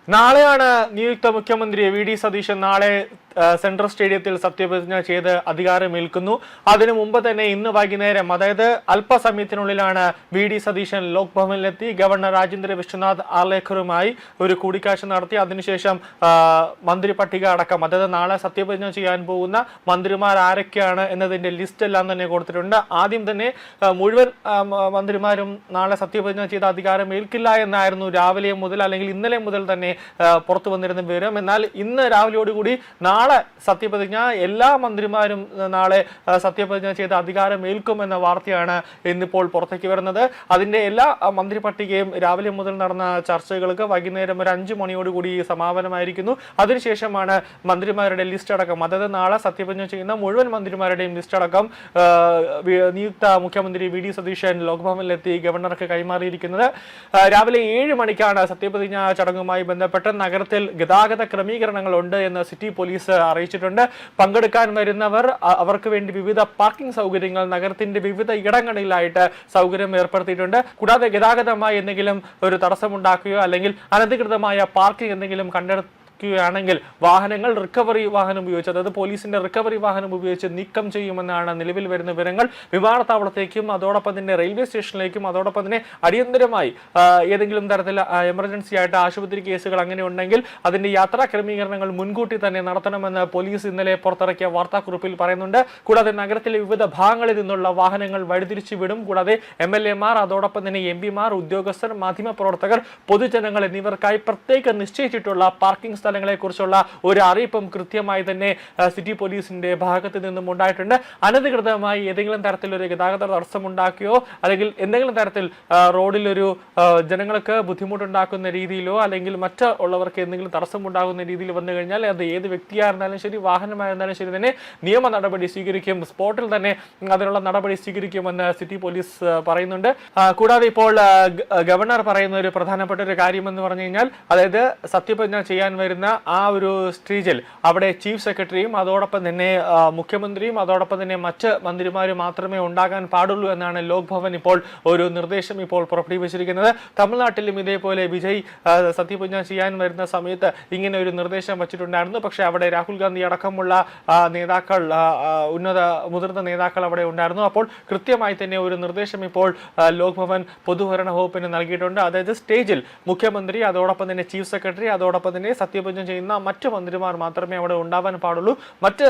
നാളെയാണ് നിയുക്ത മുഖ്യമന്ത്രി വി ഡി സതീശൻ നാളെ സെൻട്രൽ സ്റ്റേഡിയത്തിൽ സത്യപ്രതിജ്ഞ ചെയ്ത് അധികാരമേൽക്കുന്നു. അതിനു മുമ്പ് തന്നെ ഇന്ന് വൈകുന്നേരം, അതായത് അല്പസമയത്തിനുള്ളിലാണ് വി ഡി സതീശൻ ലോക് ഭവനിലെത്തി ഗവർണർ രാജേന്ദ്ര വിശ്വനാഥ് ആർലേക്കറുമായി ഒരു കൂടിക്കാഴ്ച നടത്തി. അതിനുശേഷം മന്ത്രി പട്ടിക അടക്കം, അതായത് നാളെ സത്യപ്രതിജ്ഞ ചെയ്യാൻ പോകുന്ന മന്ത്രിമാർ ആരൊക്കെയാണ് എന്നതിന്റെ ലിസ്റ്റ് എല്ലാം തന്നെ കൊടുത്തിട്ടുണ്ട്. ആദ്യം തന്നെ മുഴുവൻ മന്ത്രിമാരും നാളെ സത്യപ്രതിജ്ഞ ചെയ്ത് അധികാരമേൽക്കില്ല എന്നായിരുന്നു രാവിലെ മുതൽ, അല്ലെങ്കിൽ ഇന്നലെ മുതൽ തന്നെ പുറത്തു വന്നിരുന്ന വിവരം. എന്നാൽ ഇന്ന് രാവിലെയോടുകൂടി നാളെ സത്യപ്രതിജ്ഞ, എല്ലാ മന്ത്രിമാരും നാളെ സത്യപ്രതിജ്ഞ ചെയ്ത് അധികാരമേൽക്കുമെന്ന വാർത്തയാണ് ഇന്നിപ്പോൾ പുറത്തേക്ക് വരുന്നത്. അതിന്റെ എല്ലാ മന്ത്രി പട്ടികയും രാവിലെ മുതൽ നടന്ന ചർച്ചകൾക്ക് വൈകുന്നേരം ഒരു 5 മണിയോടുകൂടി സമാപനമായിരിക്കുന്നു. അതിനുശേഷമാണ് മന്ത്രിമാരുടെ ലിസ്റ്റ് അടക്കം, അതായത് നാളെ സത്യപ്രതിജ്ഞ ചെയ്യുന്ന മുഴുവൻ മന്ത്രിമാരുടെയും ലിസ്റ്റ് അടക്കം നിയുക്ത മുഖ്യമന്ത്രി വി ഡി സതീശൻ ലോക്ഭവനിലെത്തി ഗവർണർക്ക് കൈമാറിയിരിക്കുന്നത്. രാവിലെ 7 മണിക്കാണ് സത്യപ്രതിജ്ഞ ചടങ്ങുമായി ബന്ധപ്പെട്ട് നഗരത്തിൽ ഗതാഗത ക്രമീകരണങ്ങളുണ്ട് എന്ന് സിറ്റി പോലീസ് അറിയിച്ചിട്ടുണ്ട്. പങ്കെടുക്കാൻ വരുന്നവർ അവർക്ക് വേണ്ടി വിവിധ പാർക്കിംഗ് സൗകര്യങ്ങൾ നഗരത്തിന്റെ വിവിധ ഇടങ്ങളിലായിട്ട് സൗകര്യം ഏർപ്പെടുത്തിയിട്ടുണ്ട്. കൂടാതെ ഗതാഗതമായി എന്തെങ്കിലും ഒരു തടസ്സമുണ്ടാക്കുകയോ അല്ലെങ്കിൽ അനധികൃതമായ പാർക്കിംഗ് എന്തെങ്കിലും ാണെങ്കിൽ വാഹനങ്ങൾ റിക്കവറി വാഹനം ഉപയോഗിച്ച്, അതായത് പോലീസിന്റെ റിക്കവറി വാഹനം ഉപയോഗിച്ച് നീക്കം ചെയ്യുമെന്നാണ് നിലവിൽ വരുന്ന വിവരങ്ങൾ. വിമാനത്താവളത്തേക്കും അതോടൊപ്പം തന്നെ റെയിൽവേ സ്റ്റേഷനിലേക്കും അതോടൊപ്പം തന്നെ അടിയന്തരമായി ഏതെങ്കിലും തരത്തിൽ എമർജൻസി ആയിട്ട് ആശുപത്രി കേസുകൾ അങ്ങനെ ഉണ്ടെങ്കിൽ അതിന്റെ യാത്രാ ക്രമീകരണങ്ങൾ മുൻകൂട്ടി തന്നെ നടത്തണമെന്ന് പോലീസ് ഇന്നലെ പുറത്തിറക്കിയ വാർത്താക്കുറിപ്പിൽ പറയുന്നുണ്ട്. കൂടാതെ നഗരത്തിലെ വിവിധ ഭാഗങ്ങളിൽ നിന്നുള്ള വാഹനങ്ങൾ വഴിതിരിച്ചു വിടും. കൂടാതെ MLA മാർ, അതോടൊപ്പം തന്നെ MP മാർ, ഉദ്യോഗസ്ഥർ, മാധ്യമപ്രവർത്തകർ, പൊതുജനങ്ങൾ എന്നിവർക്കായി പ്രത്യേകം നിശ്ചയിച്ചിട്ടുള്ള പാർക്കിംഗ് സ്ഥലങ്ങളെ കുറിച്ചുള്ള ഒരു അറിയിപ്പും കൃത്യമായി തന്നെ സിറ്റി പോലീസിന്റെ ഭാഗത്ത് നിന്നും ഉണ്ടായിട്ടുണ്ട്. അനധികൃതമായി ഏതെങ്കിലും തരത്തിലൊരു ഗതാഗത തടസ്സമുണ്ടാക്കുകയോ അല്ലെങ്കിൽ എന്തെങ്കിലും തരത്തിൽ റോഡിലൊരു ജനങ്ങൾക്ക് ബുദ്ധിമുട്ടുണ്ടാക്കുന്ന രീതിയിലോ അല്ലെങ്കിൽ മറ്റുള്ളവർക്ക് എന്തെങ്കിലും തടസ്സമുണ്ടാകുന്ന രീതിയിൽ വന്നു കഴിഞ്ഞാൽ അത് ഏത് വ്യക്തിയായിരുന്നാലും ശരി, വാഹനമായിരുന്നാലും ശരി തന്നെ നിയമ നടപടി സ്വീകരിക്കും. സ്പോട്ടിൽ തന്നെ അതിനുള്ള നടപടി സ്വീകരിക്കുമെന്ന് സിറ്റി പോലീസ് പറയുന്നുണ്ട്. കൂടാതെ ഇപ്പോൾ ഗവർണർ പറയുന്ന ഒരു പ്രധാനപ്പെട്ട ഒരു കാര്യം എന്ന് പറഞ്ഞു കഴിഞ്ഞാൽ, അതായത് സത്യപ്രതിജ്ഞ ചെയ്യാൻ വരുന്ന ആ ഒരു സ്റ്റേജിൽ അവിടെ ചീഫ് സെക്രട്ടറിയും അതോടൊപ്പം തന്നെ മുഖ്യമന്ത്രിയും അതോടൊപ്പം തന്നെ മറ്റ് മന്ത്രിമാരും മാത്രമേ ഉണ്ടാകാൻ പാടുള്ളൂ എന്നാണ് ലോക് ഭവൻ ഇപ്പോൾ ഒരു നിർദ്ദേശം ഇപ്പോൾ പുറപ്പെടുവിച്ചിരിക്കുന്നത്. തമിഴ്നാട്ടിലും ഇതേപോലെ വിജയ് സത്യപ്രതിജ്ഞ ചെയ്യാൻ വരുന്ന സമയത്ത് ഇങ്ങനെ ഒരു നിർദ്ദേശം വച്ചിട്ടുണ്ടായിരുന്നു. പക്ഷേ അവിടെ രാഹുൽ ഗാന്ധി അടക്കമുള്ള നേതാക്കൾ, മുതിർന്ന നേതാക്കൾ അവിടെ ഉണ്ടായിരുന്നു. അപ്പോൾ കൃത്യമായി തന്നെ ഒരു നിർദ്ദേശം ഇപ്പോൾ ലോക് ഭവൻ പൊതുഭരണ വകുപ്പിന് നൽകിയിട്ടുണ്ട്. അതായത് സ്റ്റേജിൽ മുഖ്യമന്ത്രി, അതോടൊപ്പം തന്നെ ചീഫ് സെക്രട്ടറി, അതോടൊപ്പം തന്നെ സത്യപ്രതിജ്ഞ ചെയ്യുന്ന മറ്റ് മന്ത്രിമാർ മാത്രമേ അവിടെ ഉണ്ടാവാൻ പാടുള്ളൂ. മറ്റ്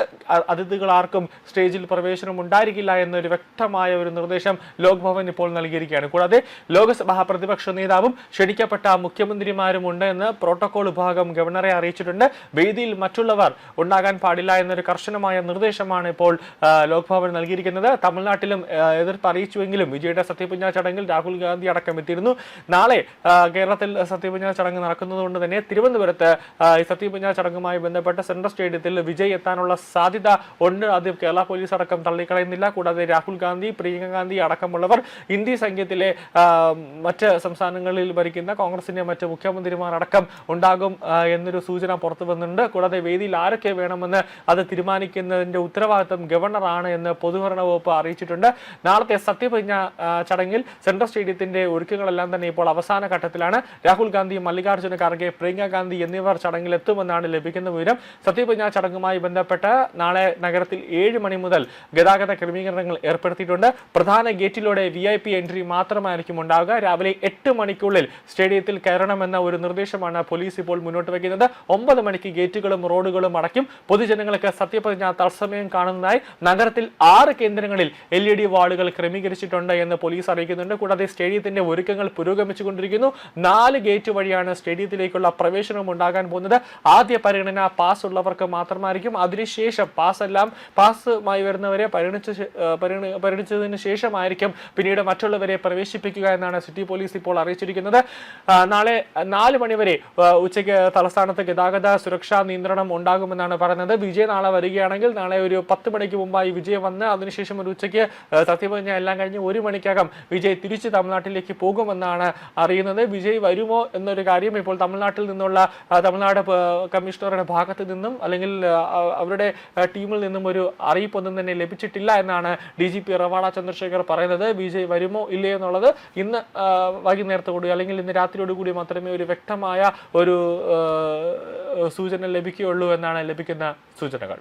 അതിഥികൾ ആർക്കും സ്റ്റേജിൽ പ്രവേശനം ഉണ്ടായിരിക്കില്ല എന്നൊരു വ്യക്തമായ ഒരു നിർദ്ദേശം ലോക് ഭവൻ ഇപ്പോൾ നൽകിയിരിക്കുകയാണ്. കൂടാതെ ലോക്സഭാ പ്രതിപക്ഷ നേതാവും ക്ഷണിക്കപ്പെട്ട മുഖ്യമന്ത്രിമാരും ഉണ്ട് എന്ന് പ്രോട്ടോകോൾ വിഭാഗം ഗവർണറെ അറിയിച്ചിട്ടുണ്ട്. വേദിയിൽ മറ്റുള്ളവർ ഉണ്ടാകാൻ പാടില്ല എന്നൊരു കർശനമായ നിർദ്ദേശമാണ് ഇപ്പോൾ ലോക് ഭവൻ നൽകിയിരിക്കുന്നത്. തമിഴ്നാട്ടിലും എതിർപ്പ് അറിയിച്ചുവെങ്കിലും വിജയുടെ സത്യപ്രതിജ്ഞാ ചടങ്ങിൽ രാഹുൽ ഗാന്ധി അടക്കം എത്തിയിരുന്നു. നാളെ കേരളത്തിൽ സത്യപ്രതിജ്ഞാ ചടങ്ങ് നടക്കുന്നതുകൊണ്ട് തന്നെ തിരുവനന്തപുരത്ത് ഈ സത്യപ്രതിജ്ഞാ ചടങ്ങുമായി ബന്ധപ്പെട്ട സെൻട്രൽ സ്റ്റേഡിയത്തിൽ വിജയ് എത്താനുള്ള സാധ്യത ഉണ്ട്. അത് കേരള പോലീസ് അടക്കം തള്ളിക്കളയുന്നില്ല. കൂടാതെ രാഹുൽ ഗാന്ധി, പ്രിയങ്ക ഗാന്ധി അടക്കമുള്ളവർ ഇന്ത്യ സഖ്യത്തിലെ മറ്റ് സംസ്ഥാനങ്ങളിൽ ഭരിക്കുന്ന കോൺഗ്രസിന്റെ മറ്റ് മുഖ്യമന്ത്രിമാർ അടക്കം ഉണ്ടാകും എന്നൊരു സൂചന പുറത്തു വന്നിട്ടുണ്ട്. കൂടാതെ വേദിയിൽ ആരൊക്കെ വേണമെന്ന് അത് തീരുമാനിക്കുന്നതിന്റെ ഉത്തരവാദിത്തം ഗവർണറാണ് എന്ന് പൊതുഭരണ വകുപ്പ് അറിയിച്ചിട്ടുണ്ട്. നാളത്തെ സത്യപ്രതിജ്ഞ ചടങ്ങിൽ സെൻട്രൽ സ്റ്റേഡിയത്തിന്റെ ഒരുക്കങ്ങളെല്ലാം തന്നെ ഇപ്പോൾ അവസാന ഘട്ടത്തിലാണ്. രാഹുൽ ഗാന്ധി, മല്ലികാർജ്ജുന ഖാർഗെ, പ്രിയങ്ക ഗാന്ധി എന്നിവർ ചടങ്ങിൽ എത്തുമെന്നാണ് ലഭിക്കുന്ന വിവരം. സത്യപ്രതിജ്ഞാ ചടങ്ങുമായി ബന്ധപ്പെട്ട് നാളെ നഗരത്തിൽ 7 മണി മുതൽ ഗതാഗത ക്രമീകരണങ്ങൾ ഏർപ്പെടുത്തിയിട്ടുണ്ട്. പ്രധാന ഗേറ്റിലൂടെ VIP എൻട്രി മാത്രമായിരിക്കും ഉണ്ടാവുക. രാവിലെ 8 മണിക്കുള്ളിൽ സ്റ്റേഡിയത്തിൽ കയറണമെന്ന ഒരു നിർദ്ദേശമാണ് പോലീസ് ഇപ്പോൾ മുന്നോട്ട് വയ്ക്കുന്നത്. 9 മണിക്ക് ഗേറ്റുകളും റോഡുകളും അടയ്ക്കും. പൊതുജനങ്ങൾക്ക് സത്യപ്രതിജ്ഞ തത്സമയം കാണുന്നതായി നഗരത്തിൽ 6 കേന്ദ്രങ്ങളിൽ LED വാളുകൾ ക്രമീകരിച്ചിട്ടുണ്ട് എന്ന് പോലീസ് അറിയിക്കുന്നുണ്ട്. കൂടാതെ സ്റ്റേഡിയത്തിന്റെ ഒരുക്കങ്ങൾ പുരോഗമിച്ചുകൊണ്ടിരിക്കുന്നു. 4 ഗേറ്റ് വഴിയാണ് സ്റ്റേഡിയത്തിലേക്കുള്ള പ്രവേശനം ഉണ്ടാകാൻ പോകുന്നത്. ആദ്യ പരിഗണന പാസ് ഉള്ളവർക്ക് മാത്രമായിരിക്കും. അതിനുശേഷം പാസുമായി വരുന്നവരെ പരിഗണിച്ചതിന് ശേഷമായിരിക്കും പിന്നീട് മറ്റുള്ളവരെ പ്രവേശിപ്പിക്കുക എന്നാണ് സിറ്റി പോലീസ് ഇപ്പോൾ അറിയിച്ചിരിക്കുന്നത്. നാളെ 4 മണിവരെ ഉച്ചയ്ക്ക് തലസ്ഥാനത്ത് ഗതാഗത സുരക്ഷാ നിയന്ത്രണം ഉണ്ടാകുമെന്നാണ് പറയുന്നത്. വിജയ് നാളെ വരികയാണെങ്കിൽ നാളെ ഒരു 10 മണിക്ക് മുമ്പായി വിജയ് വന്ന് അതിനുശേഷം ഒരു ഉച്ചയ്ക്ക് സത്യപ്രതിജ്ഞ എല്ലാം കഴിഞ്ഞ് 1 മണിക്കകം വിജയ് തിരിച്ച് തമിഴ്നാട്ടിലേക്ക് പോകുമെന്നാണ് അറിയുന്നത്. വിജയ് വരുമോ എന്നൊരു കാര്യം ഇപ്പോൾ തമിഴ്നാട്ടിൽ തമിഴ്നാട് കമ്മീഷണറുടെ ഭാഗത്ത് നിന്നും അല്ലെങ്കിൽ അവരുടെ ടീമിൽ നിന്നും ഒരു അറിയിപ്പൊന്നും തന്നെ ലഭിച്ചിട്ടില്ല എന്നാണ് DGP റവാഡ ചന്ദ്രശേഖർ പറയുന്നത്. വിജയ് വരുമോ ഇല്ലയോ എന്നുള്ളത് ഇന്ന് വൈകുന്നേരത്തോടുകൂടി അല്ലെങ്കിൽ ഇന്ന് രാത്രിയോടുകൂടി മാത്രമേ ഒരു വ്യക്തമായ ഒരു സൂചന ലഭിക്കുകയുള്ളൂ എന്നാണ് ലഭിക്കുന്ന സൂചനകൾ.